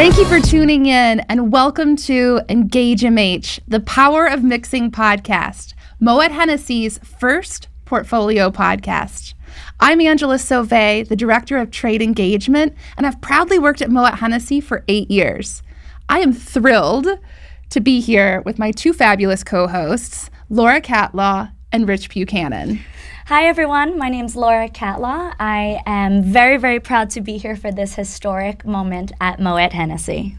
Thank you for tuning in and welcome to engageMH, the Power of Mixing podcast, Moët Hennessy's first portfolio podcast. I'm Angela Sauvé, the Director of Trade Engagement, and I've proudly worked at Moët Hennessy for 8 years. I am thrilled to be here with my two fabulous co-hosts, Laura Catlaw and Rich Buchanan. Hi everyone, my name's Laura Catlaw. I am very, very proud to be here for this historic moment at Moët Hennessy.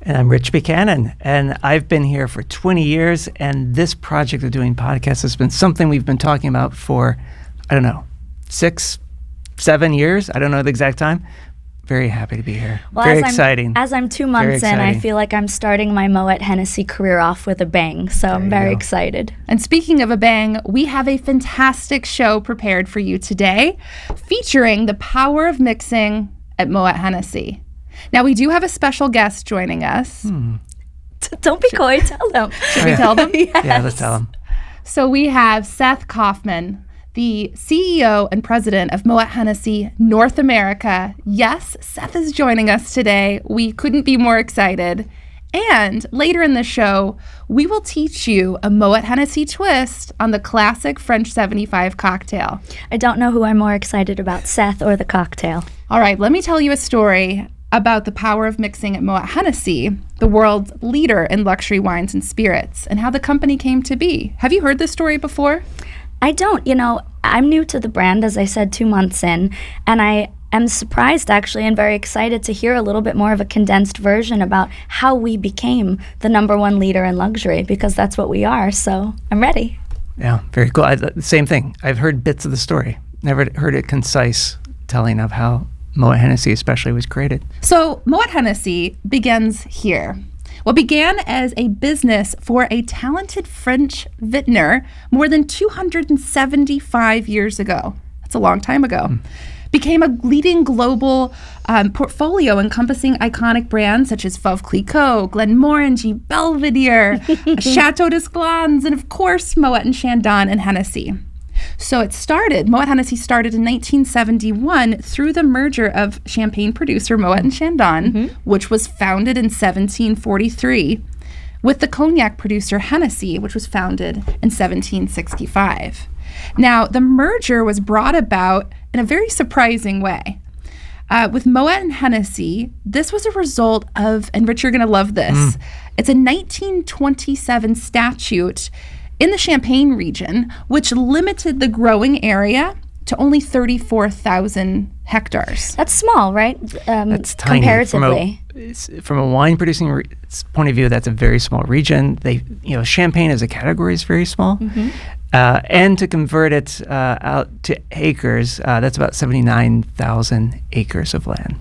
And I'm Rich Buchanan, and I've been here for 20 years, and this project of doing podcasts has been something we've been talking about for, 6, 7 years. I don't know the exact time. Very happy to be here. Well, very exciting. As I'm 2 months in, I feel like I'm starting my Moët Hennessy career off with a bang, so I'm very excited. And speaking of a bang, we have a fantastic show prepared for you today, featuring the power of mixing at Moët Hennessy. Now, we do have a special guest joining us. Don't be coy, tell them. Should we tell them? Yes. Yeah, let's tell them. So we have Seth Kaufman, the CEO and president of Moët Hennessy North America. Yes, Seth is joining us today. We couldn't be more excited. And later in the show, we will teach you a Moët Hennessy twist on the classic French 75 cocktail. I don't know who I'm more excited about, Seth or the cocktail. All right, let me tell you a story about the power of mixing at Moët Hennessy, the world's leader in luxury wines and spirits, and how the company came to be. Have you heard this story before? I don't. I'm new to the brand, as I said, 2 months in, and I am surprised, actually, and very excited to hear a little bit more of a condensed version about how we became the number one leader in luxury, because that's what we are, so I'm ready. Yeah, very cool. Same thing. I've heard bits of the story. Never heard a concise telling of how Moët Hennessy especially was created. So Moët Hennessy begins here. What began as a business for a talented French vintner more than 275 years ago, that's a long time ago, became a leading global portfolio encompassing iconic brands such as Veuve Clicquot, Glenmorangie, Belvedere, Chateau d'Esclans, and of course Moet and Chandon and Hennessy. So Moët Hennessy started in 1971 through the merger of champagne producer Moet and Chandon, which was founded in 1743, with the cognac producer Hennessy, which was founded in 1765. Now, the merger was brought about in a very surprising way. With Moet and Hennessy, this was a result of, and Rich, you're going to love this, it's a 1927 statute in the Champagne region, which limited the growing area to only 34,000 hectares. That's small, right? That's tiny. Comparatively. From a wine producing point of view, that's a very small region. Champagne as a category is very small. And to convert it out to acres, that's about 79,000 acres of land,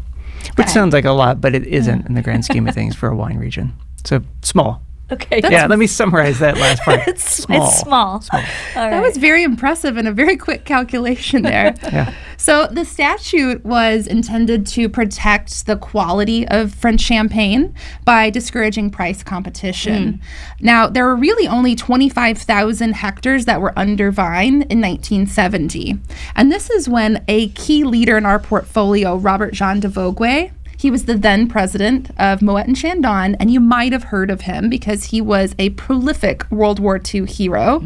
which sounds like a lot, but it isn't in the grand scheme of things for a wine region. So small. Okay. Let me summarize that last part. It's small. All right. That was very impressive and a very quick calculation there. Yeah. So the statute was intended to protect the quality of French champagne by discouraging price competition. Now, there were really only 25,000 hectares that were under vine in 1970. And this is when a key leader in our portfolio, Robert Jean de Vogüé, he was the then president of Moet and Chandon, and you might have heard of him because he was a prolific World War II hero.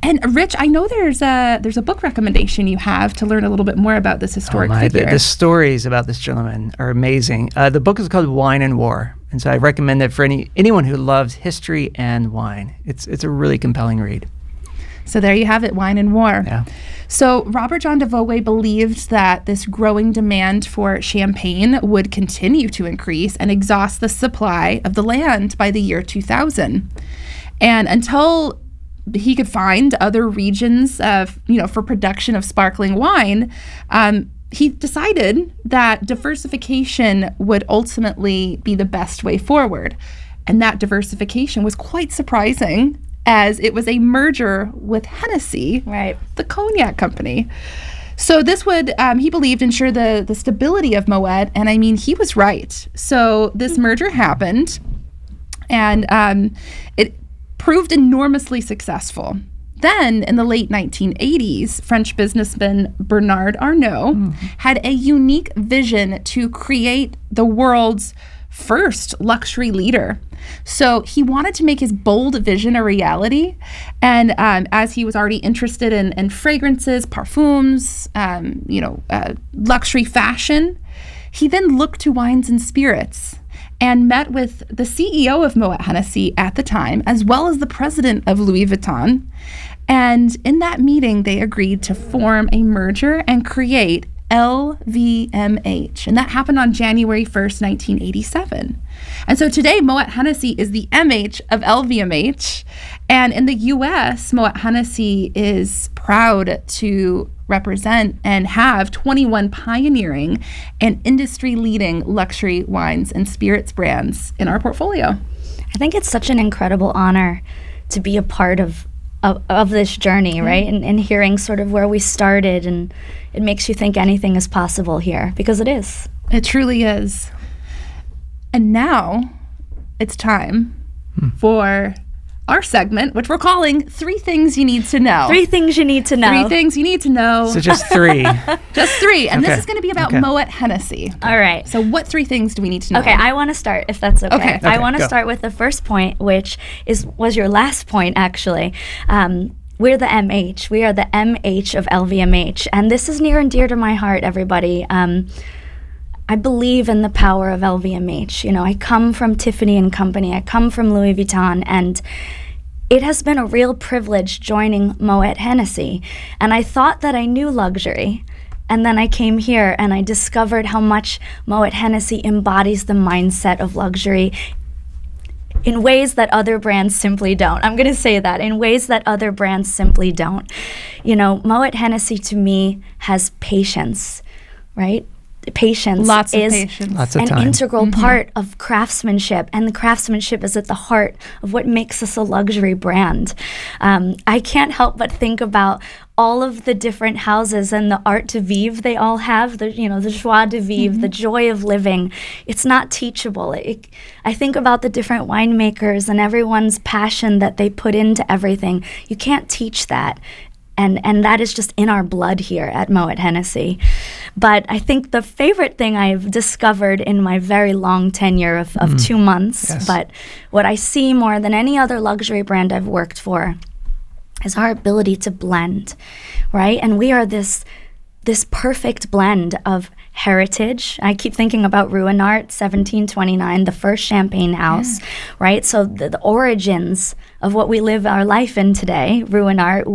And Rich, I know there's a book recommendation you have to learn a little bit more about this historic figure. The stories about this gentleman are amazing. The book is called Wine and War, and so I recommend it for anyone who loves history and wine. It's a really compelling read. So there you have it, Wine and War. Yeah. So Robert Jean de Vogüé believed that this growing demand for champagne would continue to increase and exhaust the supply of the land by the year 2000. And until he could find other regions for production of sparkling wine, he decided that diversification would ultimately be the best way forward. And that diversification was quite surprising, as it was a merger with Hennessy, right, the cognac company. So this would, he believed, ensure the stability of Moet, and I mean, he was right. So this merger happened, and it proved enormously successful. Then, in the late 1980s, French businessman Bernard Arnault had a unique vision to create the world's first luxury leader. So he wanted to make his bold vision a reality. And as he was already interested in fragrances, parfums, luxury fashion, he then looked to wines and spirits and met with the CEO of Moët Hennessy at the time, as well as the president of Louis Vuitton. And in that meeting, they agreed to form a merger and create LVMH. And that happened on January 1st, 1987. And so today, Moët Hennessy is the MH of LVMH. And in the US, Moët Hennessy is proud to represent and have 21 pioneering and industry-leading luxury wines and spirits brands in our portfolio. I think it's such an incredible honor to be a part of this journey, right? And hearing sort of where we started, and it makes you think anything is possible here, because it is. It truly is. And now it's time for our segment, which we're calling 3 Things You Need to Know. 3 Things You Need to Know. 3 Things You Need to Know. So just 3. Just 3. And Okay. this is going to be about Okay. Moët Hennessy. All right. So what 3 things do we need to know? Okay, I want to start, if that's okay. Okay. I want to go. start with the first point, which was your last point, actually. We're the MH. We are the MH of LVMH. And this is near and dear to my heart, everybody. I believe in the power of LVMH. I come from Tiffany & Company. I come from Louis Vuitton. And it has been a real privilege joining Moët Hennessy. And I thought that I knew luxury. And then I came here and I discovered how much Moët Hennessy embodies the mindset of luxury in ways that other brands simply don't. I'm going to say that, in ways that other brands simply don't. Moët Hennessy to me has patience, right? Patience Lots of is patience. Lots of an time. integral part of craftsmanship, and the craftsmanship is at the heart of what makes us a luxury brand. I can't help but think about all of the different houses and the art de vivre they all have, the joie de vivre, the joy of living. It's not teachable. I think about the different winemakers and everyone's passion that they put into everything. You can't teach that. And that is just in our blood here at Moët Hennessy. But I think the favorite thing I've discovered in my very long tenure of 2 months, Yes. but what I see more than any other luxury brand I've worked for, is our ability to blend, right? And we are this perfect blend of heritage. I keep thinking about Ruinart, 1729, the first champagne house, right? So the origins of what we live our life in today, Ruinart,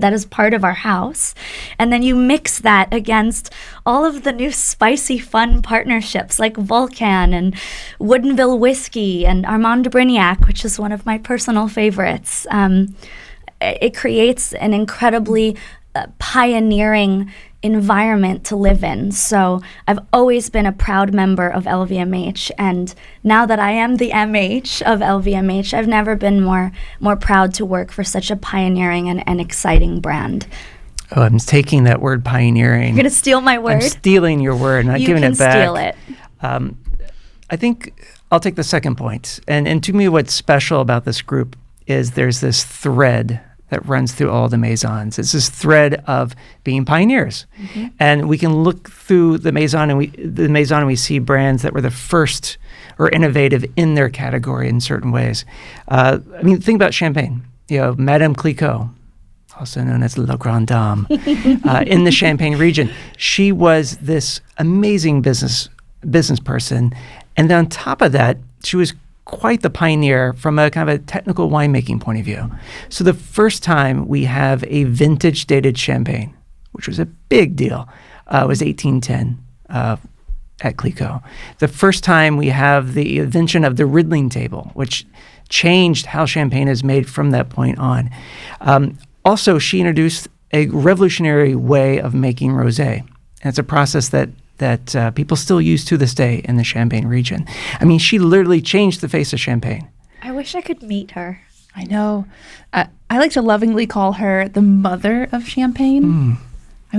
that is part of our house. And then you mix that against all of the new spicy, fun partnerships like Vulcan and Woodinville Whiskey and Armand de Brignac, which is one of my personal favorites. It creates an incredibly pioneering environment to live in. So I've always been a proud member of LVMH, and now that I am the MH of LVMH, I've never been more proud to work for such a pioneering and exciting brand. Oh, I'm taking that word pioneering. You're gonna steal my word? I'm stealing your word, not You giving can it back. steal it. I think I'll take the second point. And to me, what's special about this group is there's this thread that runs through all the Maisons. It's this thread of being pioneers. And we can look through the Maison and we see brands that were the first or innovative in their category in certain ways. Think about champagne. Madame Clicquot, also known as La Grande Dame, in the Champagne region. She was this amazing business person. And then on top of that, she was quite the pioneer from a kind of a technical winemaking point of view. So the first time we have a vintage dated champagne, which was a big deal, was 1810 at Clicquot. The first time we have the invention of the riddling table, which changed how champagne is made from that point on. Also, she introduced a revolutionary way of making rosé. And it's a process that people still use to this day in the Champagne region. She literally changed the face of champagne. I wish I could meet her. I know. I like to lovingly call her the mother of champagne.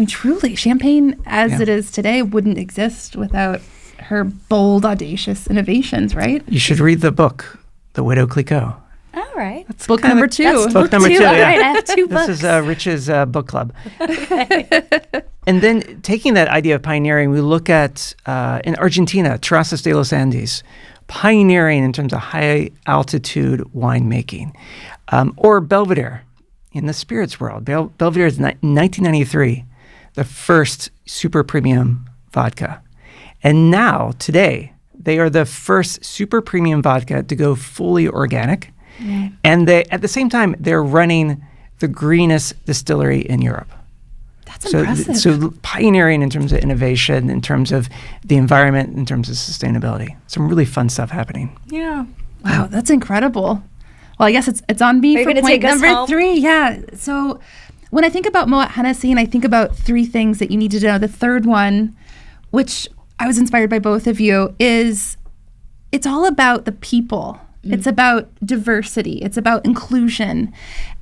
Truly, champagne as it is today wouldn't exist without her bold, audacious innovations, right? You should read the book, The Widow Clicquot. All right. That's book number 2. That's Book number 2, All yeah. right, I have 2 books. This is Rich's book club. And then taking that idea of pioneering, we look at, in Argentina, Terrazas de los Andes, pioneering in terms of high altitude winemaking. Or Belvedere in the spirits world. Belvedere is 1993, the first super premium vodka. And now, today, they are the first super premium vodka to go fully organic. Yeah. And at the same time, they're running the greenest distillery in Europe. That's impressive. So pioneering in terms of innovation, in terms of the environment, in terms of sustainability. Some really fun stuff happening. Yeah. Wow, that's incredible. Well, I guess it's on me for point number 3. Yeah. So when I think about Moët Hennessy and I think about 3 things that you need to know, the third one, which I was inspired by both of you, is it's all about the people. It's about diversity. It's about inclusion.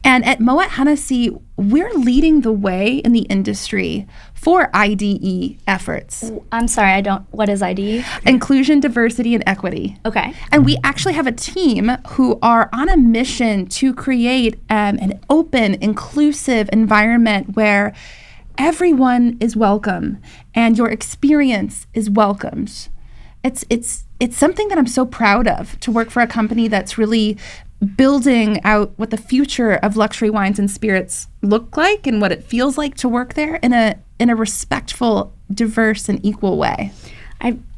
And at Moët Hennessy, we're leading the way in the industry for IDE efforts. I'm sorry, what is IDE? Inclusion, diversity, and equity. Okay. And we actually have a team who are on a mission to create an open, inclusive environment where everyone is welcome and your experience is welcomed. It's something that I'm so proud of, to work for a company that's really building out what the future of luxury wines and spirits look like and what it feels like to work there in a respectful, diverse, and equal way.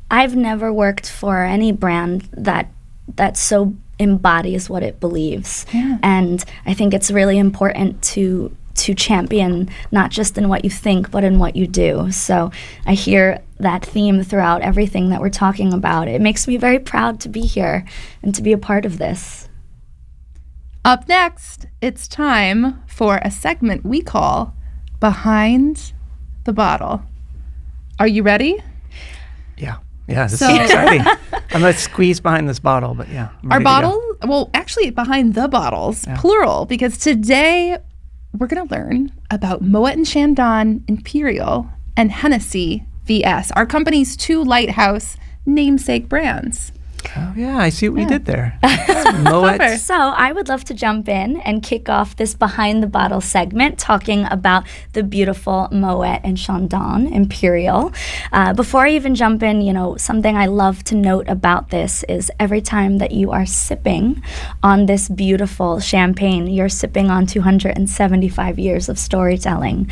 I've never worked for any brand that so embodies what it believes. Yeah. And I think it's really important to champion not just in what you think, but in what you do. So I hear that theme throughout everything that we're talking about. It makes me very proud to be here and to be a part of this. Up next, it's time for a segment we call Behind the Bottle. Are you ready? Yeah, this is exciting. I'm going to squeeze behind this bottle, but yeah. Our bottle, well, actually behind the bottles, plural, because today we're going to learn about Moet and Chandon Impérial and Hennessy V.S, our company's 2 lighthouse namesake brands. Oh, yeah, I see what we did there. Moet. So I would love to jump in and kick off this Behind the Bottle segment talking about the beautiful Moet and Chandon Impérial. Before I even jump in, something I love to note about this is every time that you are sipping on this beautiful champagne, you're sipping on 275 years of storytelling,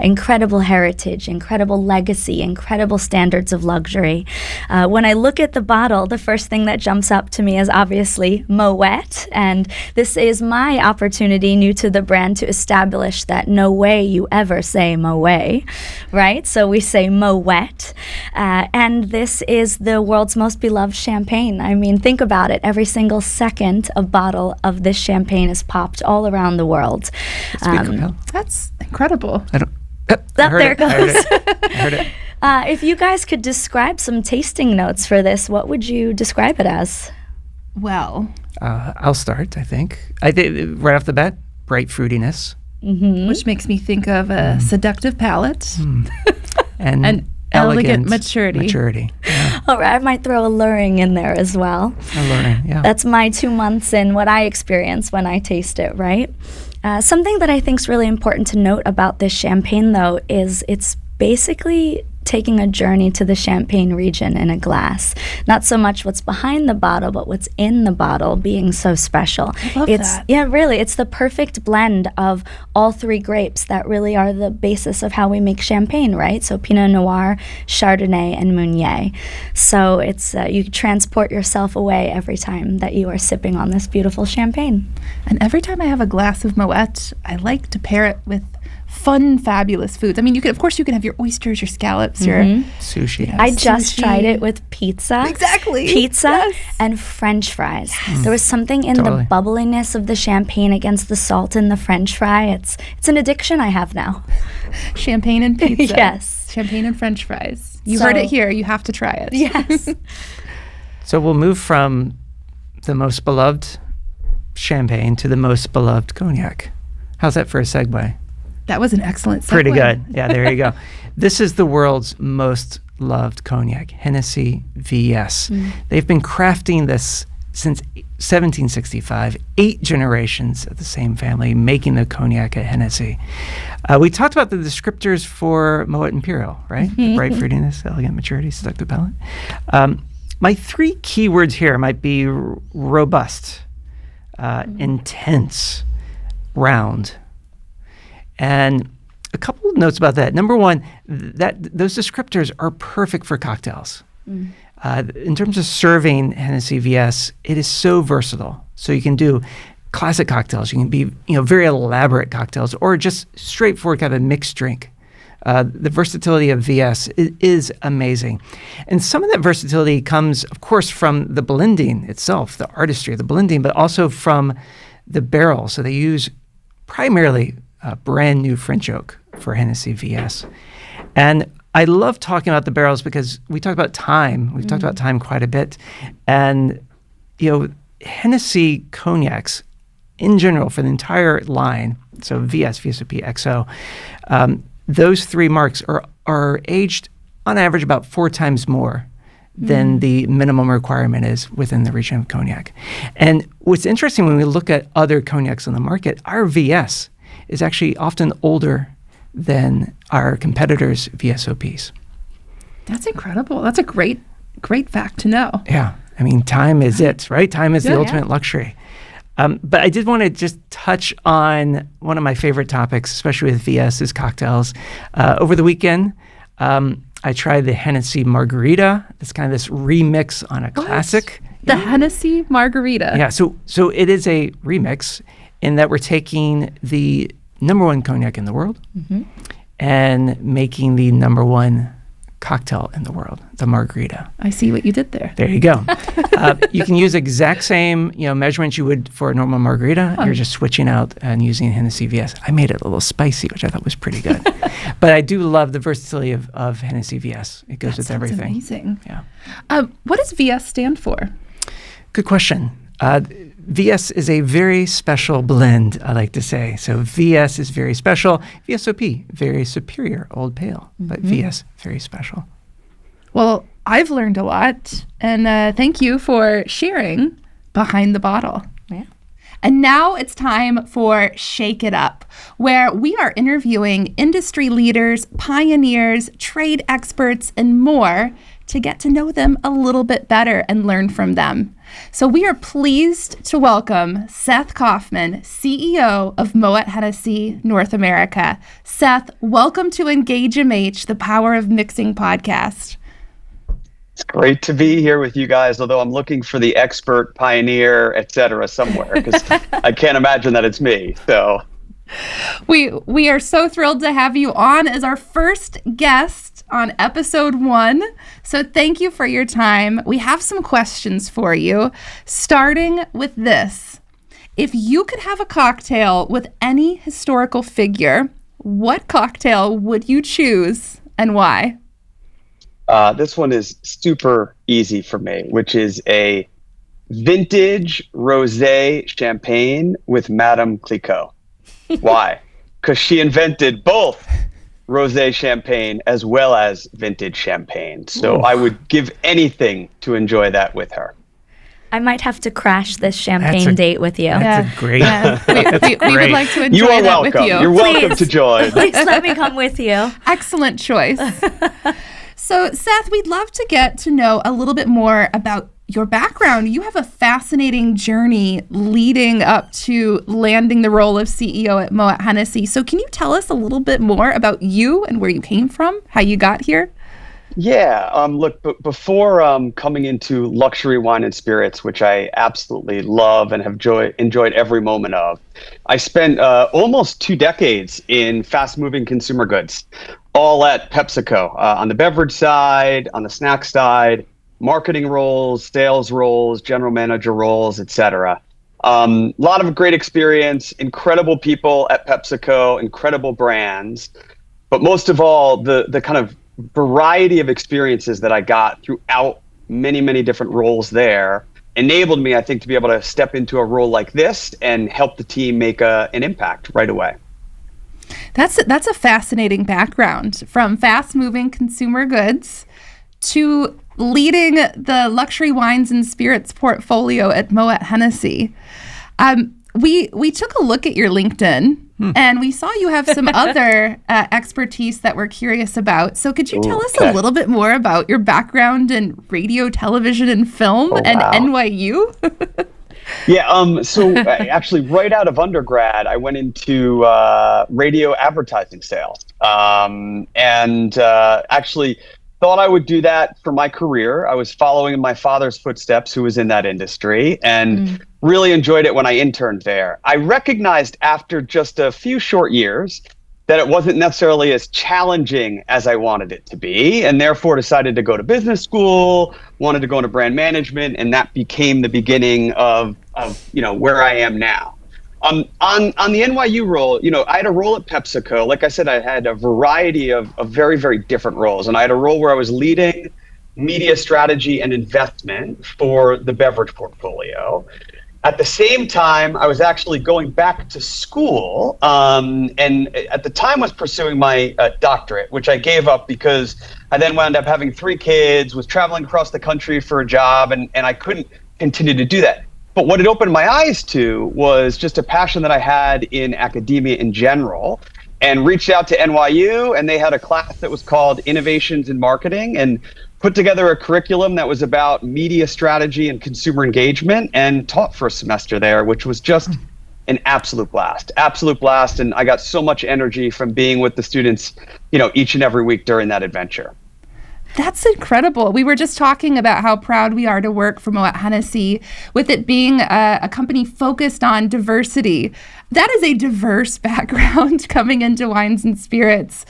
incredible heritage, incredible legacy, incredible standards of luxury. When I look at the bottle, the first thing that jumps up to me is obviously Moet, and this is my opportunity, new to the brand, to establish that no way you ever say Moet, right? So we say Moet, and this is the world's most beloved champagne. I mean, think about it. Every single second, a bottle of this champagne is popped all around the world. That's incredible. There it goes. I heard it. If you guys could describe some tasting notes for this, what would you describe it as? Well, I'll start, I think. Right off the bat, bright fruitiness. Which makes me think of a seductive palate. And an elegant maturity. Yeah. All right, I might throw alluring in there as well. Alluring, yeah. That's my 2 months in what I experience when I taste it, right? Something that I think is really important to note about this champagne, though, is it's basically taking a journey to the Champagne region in a glass. Not so much what's behind the bottle, but what's in the bottle being so special. I love that. Yeah, really. It's the perfect blend of all 3 grapes that really are the basis of how we make champagne, right? So Pinot Noir, Chardonnay, and Meunier. So it's you transport yourself away every time that you are sipping on this beautiful champagne. And every time I have a glass of Moet, I like to pair it with fun, fabulous foods. I mean, you can have your oysters, your scallops, your sushi. I just tried it with pizza. Exactly. Pizza and French fries. Yes. There was something in the bubbliness of the champagne against the salt in the French fry. It's an addiction I have now. Champagne and pizza. Yes. Champagne and French fries. You heard it here. You have to try it. Yes. So we'll move from the most beloved champagne to the most beloved cognac. How's that for a segue? That was an excellent segue. Pretty good. Yeah, there you go. This is the world's most loved cognac, Hennessy V.S. They've been crafting this since 1765, 8 generations of the same family making the cognac at Hennessy. We talked about the descriptors for Moët Impérial, right? The bright fruitiness, elegant maturity, seductive palate. my three keywords here might be robust, intense, round. And a couple of notes about that. Number one, that those descriptors are perfect for cocktails. In terms of serving Hennessy V.S., it is so versatile. So you can do classic cocktails. You can be, very elaborate cocktails, or just straightforward kind of a mixed drink. The versatility of V.S. is amazing. And some of that versatility comes, of course, from the blending itself, the artistry of the blending, but also from the barrel. So they use primarily brand new French oak for Hennessy V.S. And I love talking about the barrels because we talk about time. We've talked about time quite a bit. And, Hennessy cognacs in general for the entire line, so VS, VSOP, XO, those three marks are aged on average about 4 times more than the minimum requirement is within the region of cognac. And what's interesting when we look at other cognacs on the market, our VS is actually often older than our competitors' VSOPs. That's incredible. That's a great fact to know. Yeah. I mean, time is it, right? Time is the ultimate luxury. But I did want to just touch on one of my favorite topics, especially with VS, is cocktails. Over the weekend, I tried the Hennessy Margarita. It's kind of this remix on a classic. The Hennessy Margarita. Yeah, so it is a remix in that we're taking the number one cognac in the world and making the number one cocktail in the world, the margarita. I see what you did there. There you go. You can use exact same measurements you would for a normal margarita. You're just switching out and using Hennessy V.S. I made it a little spicy, which I thought was pretty good. But I do love the versatility of Hennessy V.S. It goes with everything. Amazing. Yeah. What does V.S. stand for? Good question. V.S. is a very special blend, I like to say. So V.S. is very special. VSOP, very superior, old pale. But V.S., very special. Well, I've learned a lot. And thank you for sharing behind the bottle. Yeah. And now it's time for Shake It Up, where we are interviewing industry leaders, pioneers, trade experts, and more to get to know them a little bit better and learn from them. So we are pleased to welcome Seth Kaufman, CEO of Moët Hennessy North America. Seth, welcome to engageMH, the Power of Mixing podcast. It's great to be here with you guys, although I'm looking for the expert, pioneer, etc. somewhere, because I can't imagine that it's me. So we are so thrilled to have you on as our first guest on episode 1. So thank you for your time. We have some questions for you, starting with this. If you could have a cocktail with any historical figure, what cocktail would you choose and why? This one is super easy for me, which is a vintage rosé champagne with Madame Clicquot. Why? Because she invented both rosé champagne as well as vintage champagne. So I would give anything to enjoy that with her. I might have to crash this champagne date with you. That's a great. We would like to enjoy You are that welcome. with you. You're welcome to join. Please let me come with you. Excellent choice. So, Seth, we'd love to get to know a little bit more about your background. You have a fascinating journey leading up to landing the role of CEO at Moët Hennessy. So can you tell us a little bit more about you and where you came from, how you got here? Yeah. Look, before coming into luxury wine and spirits, which I absolutely love and have enjoyed every moment of, I spent almost 2 decades in fast-moving consumer goods, all at PepsiCo, on the beverage side, on the snack side, marketing roles, sales roles, general manager roles, etc. A lot of great experience, incredible people at PepsiCo, incredible brands, but most of all, the kind of variety of experiences that I got throughout many, many different roles there enabled me, I think, to be able to step into a role like this and help the team make an impact right away. That's a fascinating background, from fast-moving consumer goods to leading the luxury wines and spirits portfolio at Moët Hennessy. we took a look at your LinkedIn and we saw you have some other expertise that we're curious about. So could you tell us a little bit more about your background in radio, television, and film and NYU? Yeah, so actually right out of undergrad, I went into radio advertising sales and actually thought I would do that for my career. I was following in my father's footsteps, who was in that industry, and really enjoyed it when I interned there. I recognized after just a few short years that it wasn't necessarily as challenging as I wanted it to be, and therefore decided to go to business school, wanted to go into brand management, and that became the beginning of where I am now. On the NYU role, I had a role at PepsiCo. Like I said, I had a variety of very, very different roles, and I had a role where I was leading media strategy and investment for the beverage portfolio. At the same time, I was actually going back to school, and at the time was pursuing my doctorate, which I gave up because I then wound up having 3 kids, was traveling across the country for a job, and I couldn't continue to do that. But what it opened my eyes to was just a passion that I had in academia in general, and reached out to NYU, and they had a class that was called Innovations in Marketing, and put together a curriculum that was about media strategy and consumer engagement, and taught for a semester there, which was just an absolute blast. And I got so much energy from being with the students, each and every week during that adventure. That's incredible. We were just talking about how proud we are to work for Moët Hennessy, with it being a company focused on diversity. That is a diverse background coming into wines and spirits.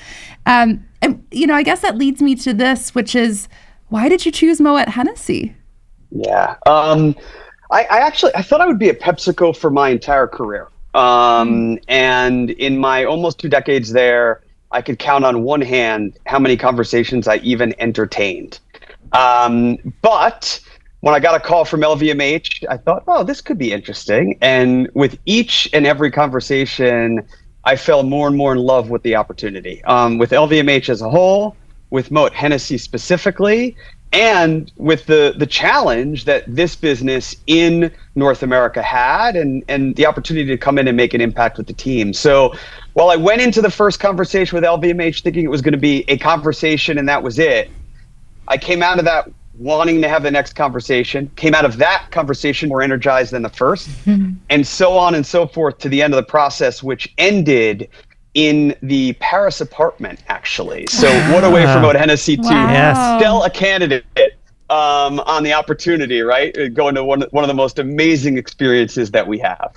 And, I guess that leads me to this, which is, why did you choose Moët Hennessy? Yeah. I thought I would be at PepsiCo for my entire career. And in my almost 2 decades there, I could count on one hand how many conversations I even entertained. But when I got a call from LVMH, I thought, oh, this could be interesting. And with each and every conversation, I fell more and more in love with the opportunity, with LVMH as a whole, with Moët Hennessy specifically, and with the challenge that this business in North America had, and the opportunity to come in and make an impact with the team. So while I went into the first conversation with LVMH thinking it was going to be a conversation and that was it, I came out of that wanting to have the next conversation, came out of that conversation more energized than the first, and so on and so forth to the end of the process, which ended in the Paris apartment, actually. So what a way for Moët Hennessy to sell a candidate on the opportunity, right? Going to one of the most amazing experiences that we have.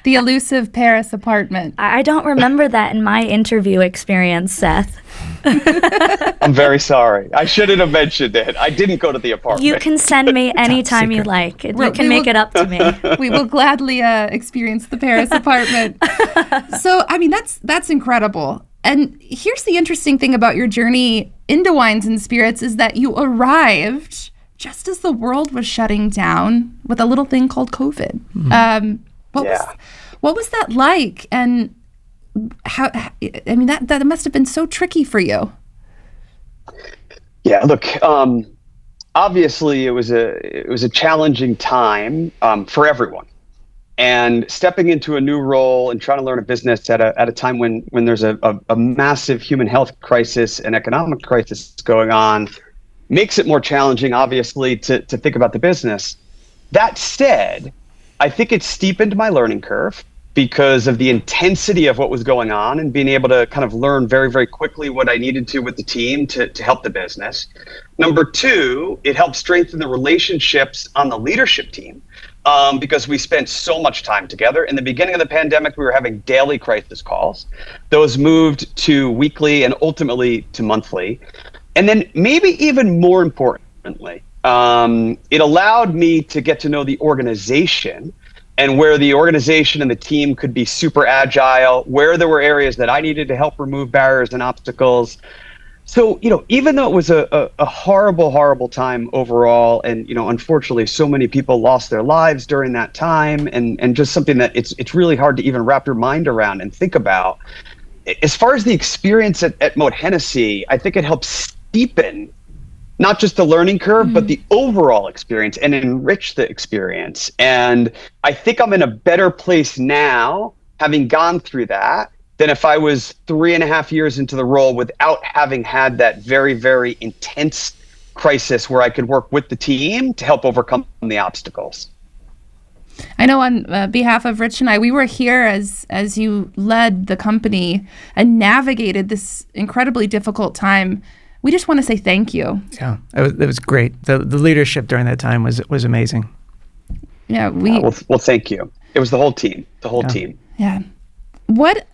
The elusive Paris apartment. I don't remember that in my interview experience, Seth. I'm very sorry. I shouldn't have mentioned it. I didn't go to the apartment. You can send me anytime you like. You can make it up to me. We will gladly experience the Paris apartment. So, that's incredible. And here's the interesting thing about your journey into wines and spirits is that you arrived just as the world was shutting down with a little thing called COVID. What was that like? And how, that must have been so tricky for you. Yeah, look, obviously it was a challenging time for everyone. And stepping into a new role and trying to learn a business at a time when there's a massive human health crisis and economic crisis going on makes it more challenging, obviously, to think about the business. That said, I think it steepened my learning curve because of the intensity of what was going on and being able to kind of learn very, very quickly what I needed to with the team to help the business. Number 2, it helped strengthen the relationships on the leadership team because we spent so much time together. In the beginning of the pandemic, we were having daily crisis calls. Those moved to weekly and ultimately to monthly. And then maybe even more importantly, it allowed me to get to know the organization and where the organization and the team could be super agile, where there were areas that I needed to help remove barriers and obstacles. So, even though it was a horrible, horrible time overall, and, unfortunately, so many people lost their lives during that time, and just something that it's really hard to even wrap your mind around and think about. As far as the experience at Moët Hennessy, I think it helps steepen not just the learning curve, but the overall experience and enrich the experience. And I think I'm in a better place now, having gone through that, than if I was 3.5 years into the role without having had that very, very intense crisis where I could work with the team to help overcome the obstacles. I know on behalf of Rich and I, we were here as you led the company and navigated this incredibly difficult time. We just want to say thank you. Yeah, it was great. The leadership during that time was amazing. Yeah, well, thank you. It was the whole team. Team. Yeah. What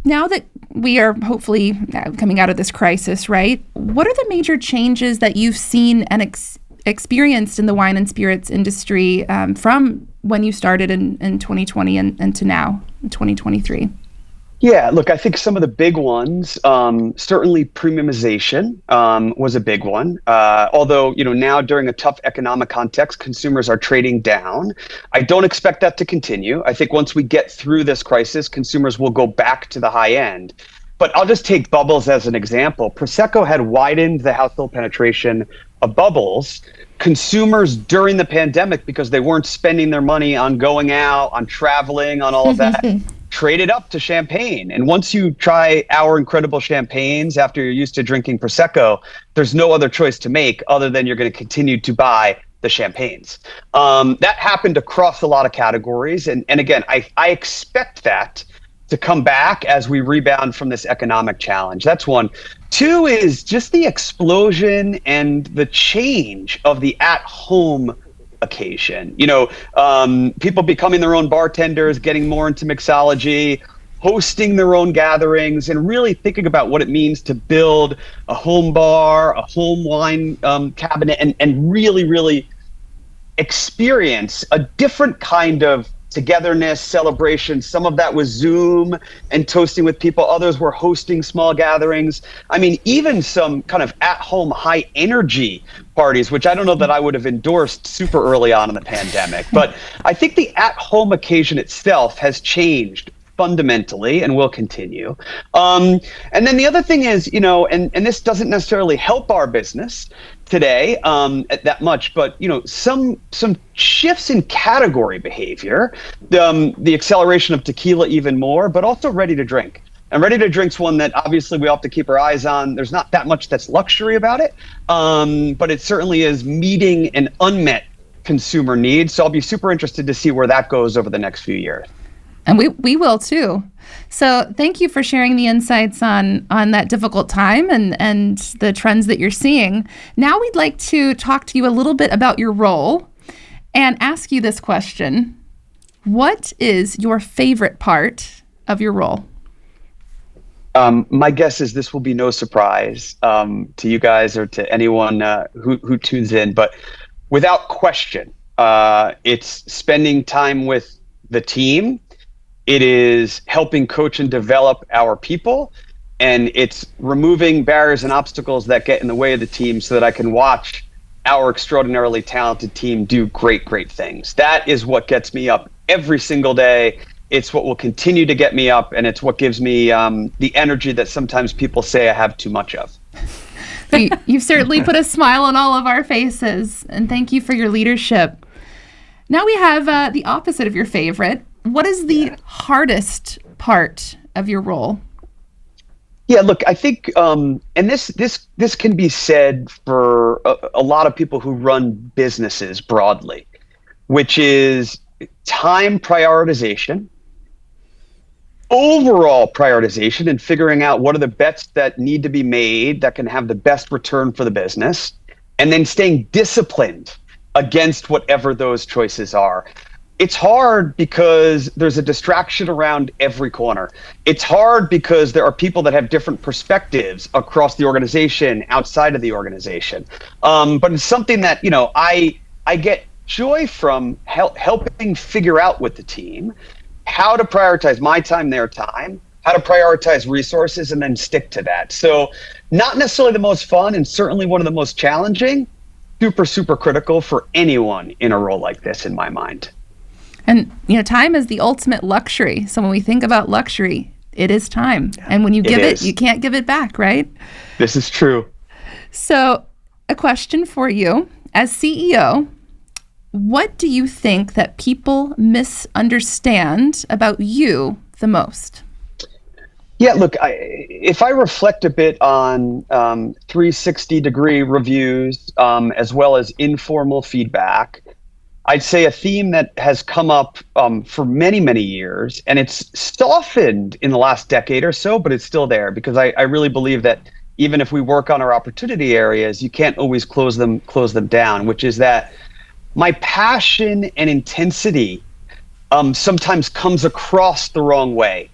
now that we are hopefully coming out of this crisis, right? What are the major changes that you've seen and experienced in the wine and spirits industry from when you started in 2020 and to now, in 2023? Yeah, look, I think some of the big ones, certainly premiumization was a big one. Although, now during a tough economic context, consumers are trading down. I don't expect that to continue. I think once we get through this crisis, consumers will go back to the high end. But I'll just take bubbles as an example. Prosecco had widened the household penetration of bubbles. Consumers during the pandemic, because they weren't spending their money on going out, on traveling, on all of that, traded up to champagne. And once you try our incredible champagnes after you're used to drinking Prosecco, there's no other choice to make other than you're going to continue to buy the champagnes. That happened across a lot of categories. And again, I expect that to come back as we rebound from this economic challenge. That's one. Two is just the explosion and the change of the at-home occasion. People becoming their own bartenders, getting more into mixology, hosting their own gatherings, and really thinking about what it means to build a home bar, a home wine cabinet, and really, really experience a different kind of togetherness, celebration. Some of that was Zoom and toasting with people. Others were hosting small gatherings. I mean, even some kind of at-home high energy parties, which I don't know that I would have endorsed super early on in the pandemic. But I think the at-home occasion itself has changed fundamentally and will continue. And then the other thing is, and this doesn't necessarily help our business today that much, but some shifts in category behavior, the acceleration of tequila even more, but also ready to drink. And ready to drink's one that obviously we all have to keep our eyes on. There's not that much that's luxury about it, but it certainly is meeting an unmet consumer need. So I'll be super interested to see where that goes over the next few years. And we will too. So thank you for sharing the insights on that difficult time and the trends that you're seeing. Now we'd like to talk to you a little bit about your role and ask you this question. What is your favorite part of your role? My guess is this will be no surprise to you guys or to anyone who tunes in, but without question, it's spending time with the team. It is helping coach and develop our people, and it's removing barriers and obstacles that get in the way of the team so that I can watch our extraordinarily talented team do great, great things. That is what gets me up every single day. It's what will continue to get me up, and it's what gives me the energy that sometimes people say I have too much of. You've certainly put a smile on all of our faces, and thank you for your leadership. Now we have the opposite of your favorite. What is the hardest part of your role? Yeah, look, I think, and this can be said for a lot of people who run businesses broadly, which is time prioritization, overall prioritization, and figuring out what are the bets that need to be made that can have the best return for the business, and then staying disciplined against whatever those choices are. It's hard because there's a distraction around every corner. It's hard because there are people that have different perspectives across the organization, outside of the organization. But it's something that, I get joy from helping figure out with the team how to prioritize my time, their time, how to prioritize resources, and then stick to that. So not necessarily the most fun, and certainly one of the most challenging, super, super critical for anyone in a role like this, in my mind. And, time is the ultimate luxury. So when we think about luxury, it is time. And when you give it, you can't give it back, right? This is true. So a question for you. As CEO, what do you think that people misunderstand about you the most? Yeah, look, if I reflect a bit on 360-degree reviews, as well as informal feedback, I'd say a theme that has come up for many, many years, and it's softened in the last decade or so, but it's still there, because I really believe that even if we work on our opportunity areas, you can't always close them down, which is that my passion and intensity sometimes comes across the wrong way.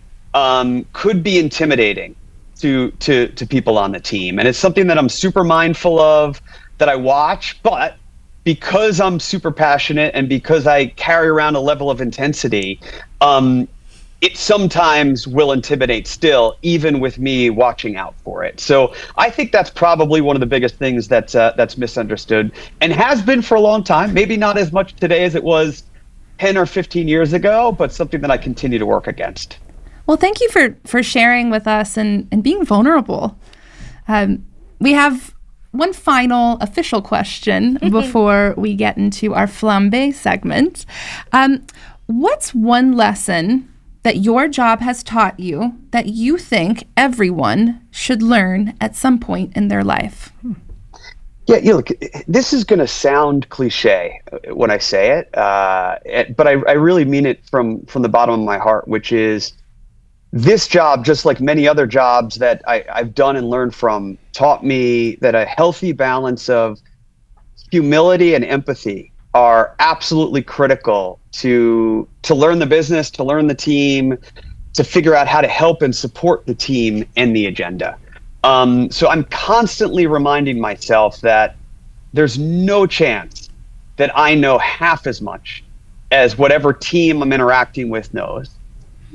Could be intimidating to people on the team. And it's something that I'm super mindful of, that I watch, but because I'm super passionate and because I carry around a level of intensity, it sometimes will intimidate still, even with me watching out for it. So I think that's probably one of the biggest things that's misunderstood, and has been for a long time. Maybe not as much today as it was 10 or 15 years ago, but something that I continue to work against. Well, thank you for sharing with us and being vulnerable. We have one final official question before we get into our flambe segment. What's one lesson that your job has taught you that you think everyone should learn at some point in their life? Yeah, look, this is going to sound cliche when I say it, but I really mean it from the bottom of my heart, which is this job, just like many other jobs that I've done and learned from, taught me that a healthy balance of humility and empathy are absolutely critical to learn the business, to learn the team, to figure out how to help and support the team and the agenda. So I'm constantly reminding myself that there's no chance that I know half as much as whatever team I'm interacting with knows.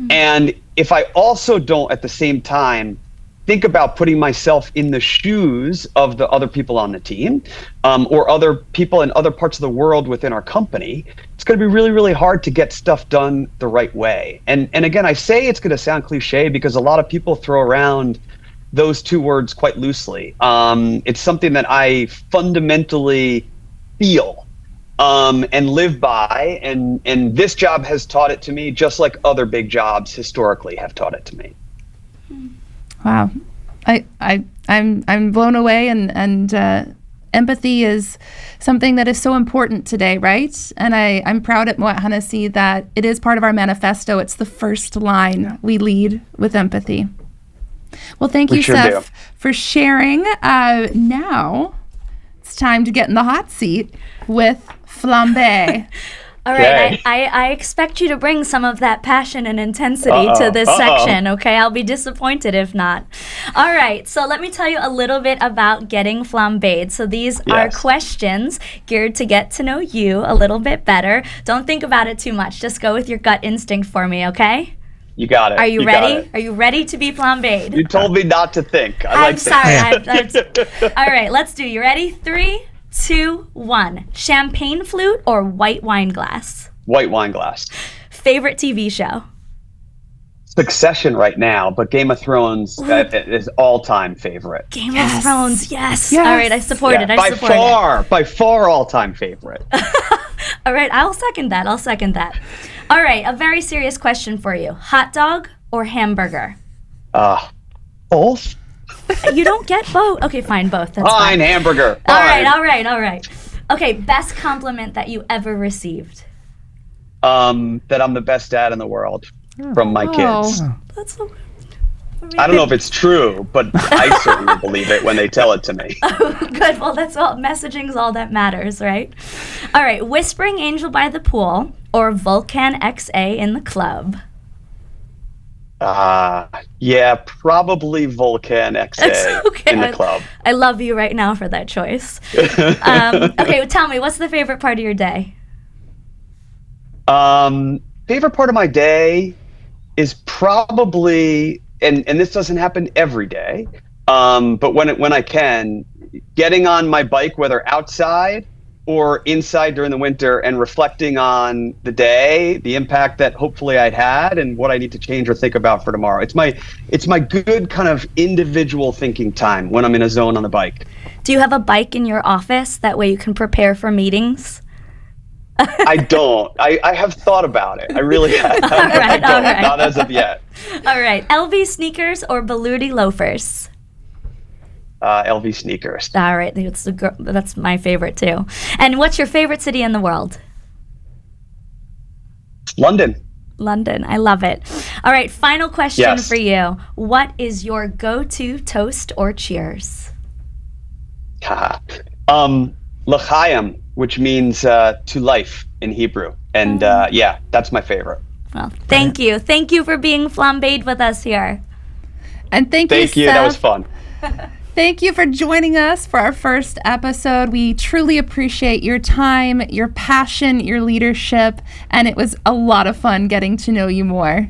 And if I also don't at the same time think about putting myself in the shoes of the other people on the team, or other people in other parts of the world within our company, it's going to be really, really hard to get stuff done the right way. And again, I say it's going to sound cliche because a lot of people throw around those two words quite loosely. It's something that I fundamentally feel and live by, and this job has taught it to me, just like other big jobs historically have taught it to me. Wow, I'm blown away, and empathy is something that is so important today, right? And I'm proud at Moët Hennessy that it is part of our manifesto. It's the first line. We lead with empathy. Well, thank you, Seth, for sharing. Now it's time to get in the hot seat with flambe. All right, I expect you to bring some of that passion and intensity to this section, okay? I'll be disappointed if not. All right, so let me tell you a little bit about getting flambéed. So these are questions geared to get to know you a little bit better. Don't think about it too much. Just go with your gut instinct for me, okay? You got it. Are you ready? Are you ready to be flambéed? You told me not to think. I'm sorry. All right, let's do. You ready? 3, 2, 1. Champagne flute or white wine glass? White wine glass. Favorite TV show? Succession right now, but Game of Thrones is all-time favorite. Game of Thrones, yes. All right, I support it. By far all-time favorite. All right, I'll second that. All right, a very serious question for you. Hot dog or hamburger? Both. You don't get both. Okay, fine, both. That's fine. Hamburger. Fine. All right. Okay, best compliment that you ever received? That I'm the best dad in the world from my kids. That's so I don't know if it's true, but I certainly believe it when they tell it to me. Oh, good. Well, that's all. Messaging's all that matters, right? All right. Whispering Angel by the pool or Vulcan XA in the club? Yeah, probably Vulcan XA in the club. I love you right now for that choice. Okay, well, tell me, what's the favorite part of your day? Favorite part of my day is probably, and this doesn't happen every day, but when I can, getting on my bike, whether outside or inside during the winter and reflecting on the day, the impact that hopefully I'd had, and what I need to change or think about for tomorrow. It's my good kind of individual thinking time when I'm in a zone on the bike. Do you have a bike in your office? That way you can prepare for meetings? I don't. I have thought about it. I really have. All right. Not as of yet. All right. LV sneakers or Beluti loafers? LV sneakers. All right. That's my favorite too. And what's your favorite city in the world? London. London. I love it. All right. Final question Yes. for you. What is your go-to toast or cheers? L'chaim, which means to life in Hebrew. And yeah, that's my favorite. Well, thank you. Thank you for being flambéed with us here. And thank you, Thank you. Seth. That was fun. Thank you for joining us for our first episode. We truly appreciate your time, your passion, your leadership, and it was a lot of fun getting to know you more.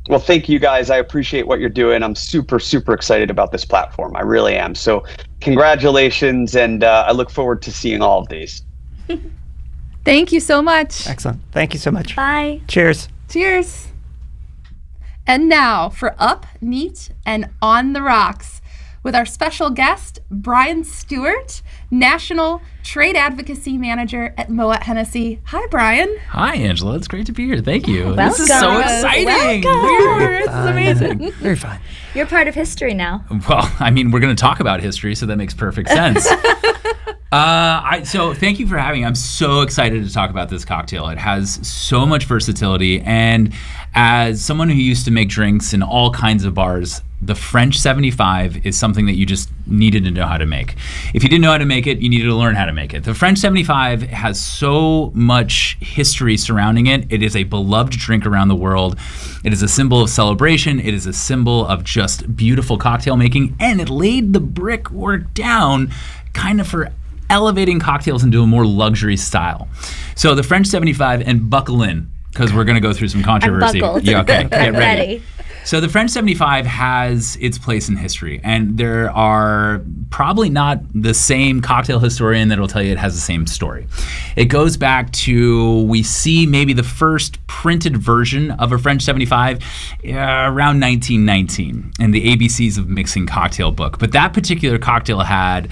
Well, thank you guys. I appreciate what you're doing. I'm super, super excited about this platform. I really am. So congratulations, and I look forward to seeing all of these. Thank you so much. Excellent. Thank you so much. Bye. Cheers. Cheers. And now for Up, Neat, and On the Rocks with our special guest, Brian Stewart, National Trade Advocacy Manager at Moët Hennessy. Hi, Brian. Hi, Angela. It's great to be here. Thank you. Welcome. This is so exciting. Welcome. This is amazing. Very fun. You're part of history now. Well, I mean, we're going to talk about history, so that makes perfect sense. So thank you for having me. I'm so excited to talk about this cocktail. It has so much versatility, and as someone who used to make drinks in all kinds of bars, the French 75 is something that you just needed to know how to make. If you didn't know how to make it, you needed to learn how to make it. The French 75 has so much history surrounding it. It is a beloved drink around the world. It is a symbol of celebration. It is a symbol of just beautiful cocktail making, and it laid the brickwork down kind of for elevating cocktails into a more luxury style. So the French 75, and buckle in, because we're going to go through some controversy. I'm buckled. Yeah, okay. Get I'm ready. So the French 75 has its place in history, and there are probably not the same cocktail historian that will tell you it has the same story. It goes back to, we see maybe the first printed version of a French 75 around 1919 in the ABCs of Mixing cocktail book. But that particular cocktail had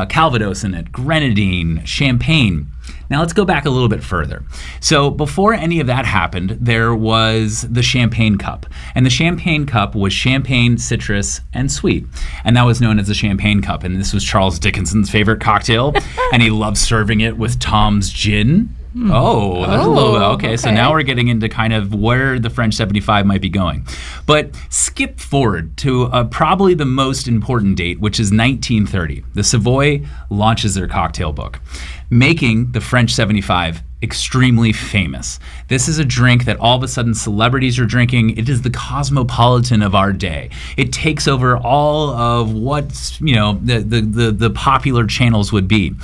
Calvados in it, grenadine, champagne. Now let's go back a little bit further. So before any of that happened, there was the champagne cup. And the champagne cup was champagne, citrus, and sweet. And that was known as the champagne cup. And this was Charles Dickinson's favorite cocktail. And he loved serving it with Tom's gin. Oh, there's a little bit. Okay, so now we're getting into kind of where the French 75 might be going. But skip forward to probably the most important date, which is 1930. The Savoy launches their cocktail book, making the French 75 extremely famous. This is a drink that all of a sudden celebrities are drinking. It is the cosmopolitan of our day. It takes over all of what the popular channels would be.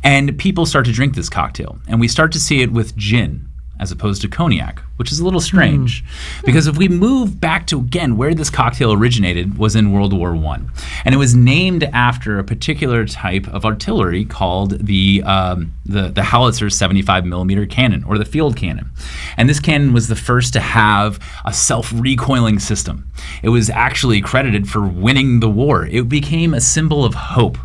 And people start to drink this cocktail. And we start to see it with gin as opposed to cognac, which is a little strange. Because if we move back to, again, where this cocktail originated was in World War I. And it was named after a particular type of artillery called the Howitzer 75 millimeter cannon, or the field cannon. And this cannon was the first to have a self-recoiling system. It was actually credited for winning the war. It became a symbol of hope.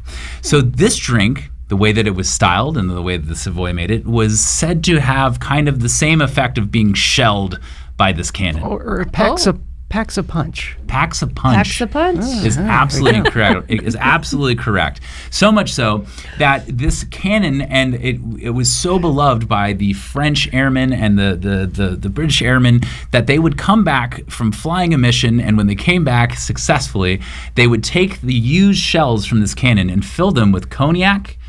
So this drink, the way that it was styled and the way that the Savoy made it, was said to have kind of the same effect of being shelled by this cannon. Or packs a punch. Packs a punch. Packs a punch. Is absolutely correct. It is absolutely correct. So much so that this cannon, and it was so beloved by the French airmen and the British airmen that they would come back from flying a mission, and when they came back successfully, they would take the used shells from this cannon and fill them with cognac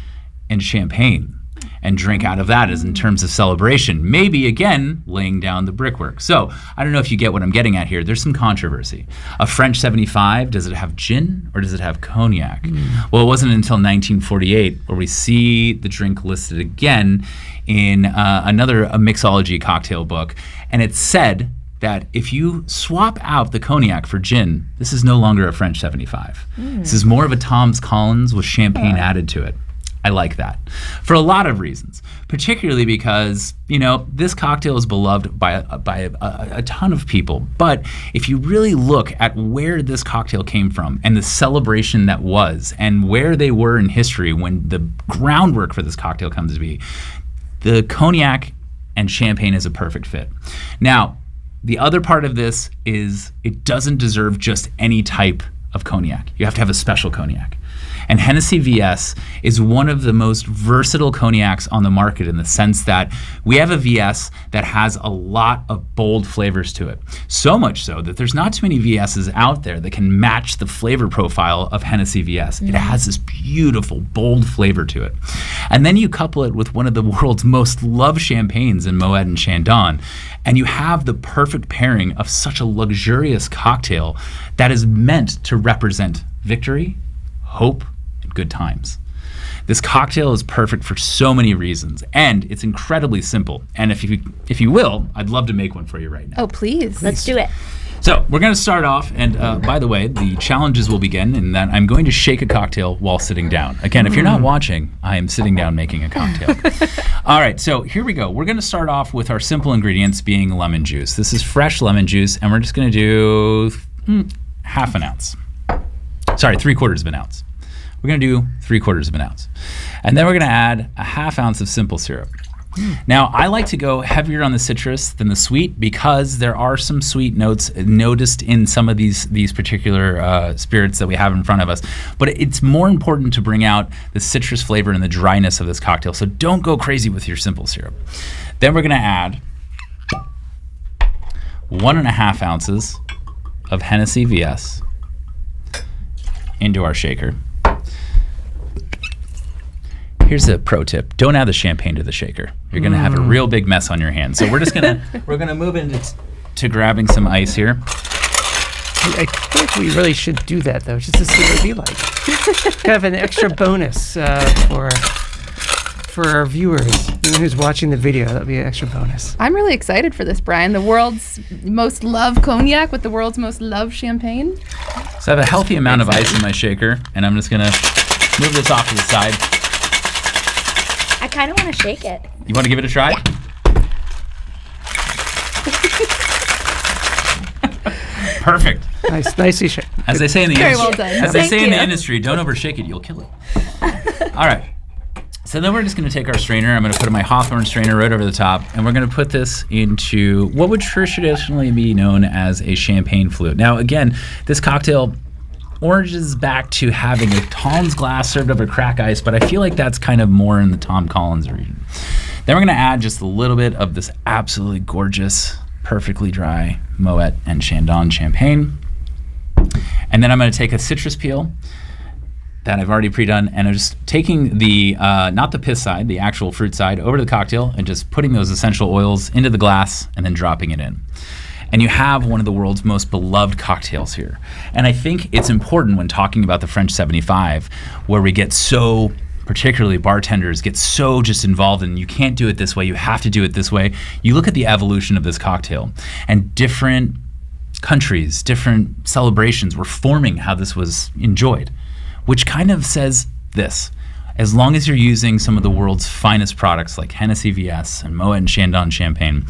and champagne and drink out of that as in terms of celebration, maybe again laying down the brickwork. So I don't know if you get what I'm getting at here. There's some controversy. A French 75, does it have gin or does it have cognac? Well, it wasn't until 1948 where we see the drink listed again in another mixology cocktail book, and it said that if you swap out the cognac for gin, this is no longer a French 75. This is more of a Tom's Collins with champagne added to it. I like that for a lot of reasons, particularly because, this cocktail is beloved by a ton of people. But if you really look at where this cocktail came from and the celebration that was and where they were in history when the groundwork for this cocktail comes to be, the cognac and champagne is a perfect fit. Now, the other part of this is it doesn't deserve just any type of cognac. You have to have a special cognac. And Hennessy V.S. is one of the most versatile cognacs on the market in the sense that we have a V.S. that has a lot of bold flavors to it. So much so that there's not too many V.S.s out there that can match the flavor profile of Hennessy V.S. It has this beautiful, bold flavor to it. And then you couple it with one of the world's most loved champagnes in Moet and Chandon, and you have the perfect pairing of such a luxurious cocktail that is meant to represent victory, hope, and good times. This cocktail is perfect for so many reasons, and it's incredibly simple. And if you will, I'd love to make one for you right now. Oh, please. Let's do it. So we're going to start off, and by the way, the challenges will begin in that I'm going to shake a cocktail while sitting down. Again, if you're not watching, I am sitting down making a cocktail. All right, so here we go. We're going to start off with our simple ingredients being lemon juice. This is fresh lemon juice, and we're just going to do half an ounce. Sorry, 3/4 of an ounce. We're going to do 3/4 of an ounce. And then we're going to add a half ounce of simple syrup. Now, I like to go heavier on the citrus than the sweet because there are some sweet notes noticed in some of these particular spirits that we have in front of us. But it's more important to bring out the citrus flavor and the dryness of this cocktail. So don't go crazy with your simple syrup. Then we're going to add 1.5 ounces of Hennessy V.S. into our shaker. Here's a pro tip: don't add the champagne to the shaker. You're gonna have a real big mess on your hands. So we're gonna move into grabbing some ice here. I think we really should do that though, just to see what it'd be like. Kind of an extra bonus for our viewers. Anyone who's watching the video, that'll be an extra bonus. I'm really excited for this, Brian. The world's most loved cognac with the world's most loved champagne. So I have a healthy amount of ice in my shaker, and I'm just gonna move this off to the side. I kind of want to shake it. You want to give it a try? Yeah. Perfect. Nicely shaken. As they say in the Very industry, well done. as they Thank say in the you. industry, don't overshake it, you'll kill it. All right. So then we're just going to take our strainer. I'm going to put my Hawthorne strainer right over the top, and we're going to put this into what would traditionally be known as a champagne flute. Now, again, this cocktail oranges back to having a Tom's glass served over crack ice, but I feel like that's kind of more in the Tom Collins region. Then we're going to add just a little bit of this absolutely gorgeous, perfectly dry Moet and Chandon champagne. And then I'm going to take a citrus peel that I've already pre-done, and I'm just taking the, not the piss side, the actual fruit side, over to the cocktail and just putting those essential oils into the glass and then dropping it in. And you have one of the world's most beloved cocktails here. And I think it's important when talking about the French 75, where we get so, particularly bartenders, get so just involved in, you can't do it this way, you have to do it this way. You look at the evolution of this cocktail, and different countries, different celebrations were forming how this was enjoyed, which kind of says this: as long as you're using some of the world's finest products like Hennessy V.S. and Moët and Chandon champagne,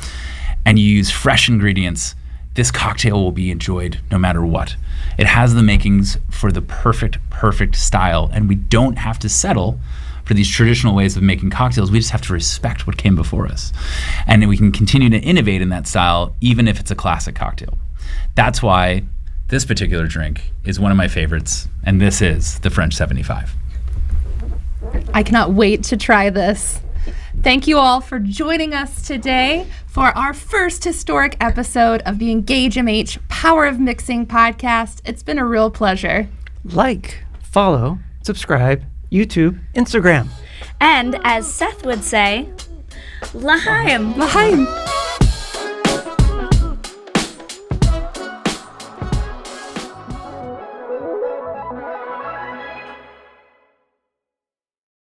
and you use fresh ingredients, this cocktail will be enjoyed no matter what. It has the makings for the perfect style, and we don't have to settle for these traditional ways of making cocktails. We just have to respect what came before us. And then we can continue to innovate in that style, even if it's a classic cocktail. That's why this particular drink is one of my favorites, and this is the French 75. I cannot wait to try this. Thank you all for joining us today for our first historic episode of the engageMH Power of Mixing podcast. It's been a real pleasure. Like, follow, subscribe, YouTube, Instagram. And as Seth would say, L'chaim. L'chaim.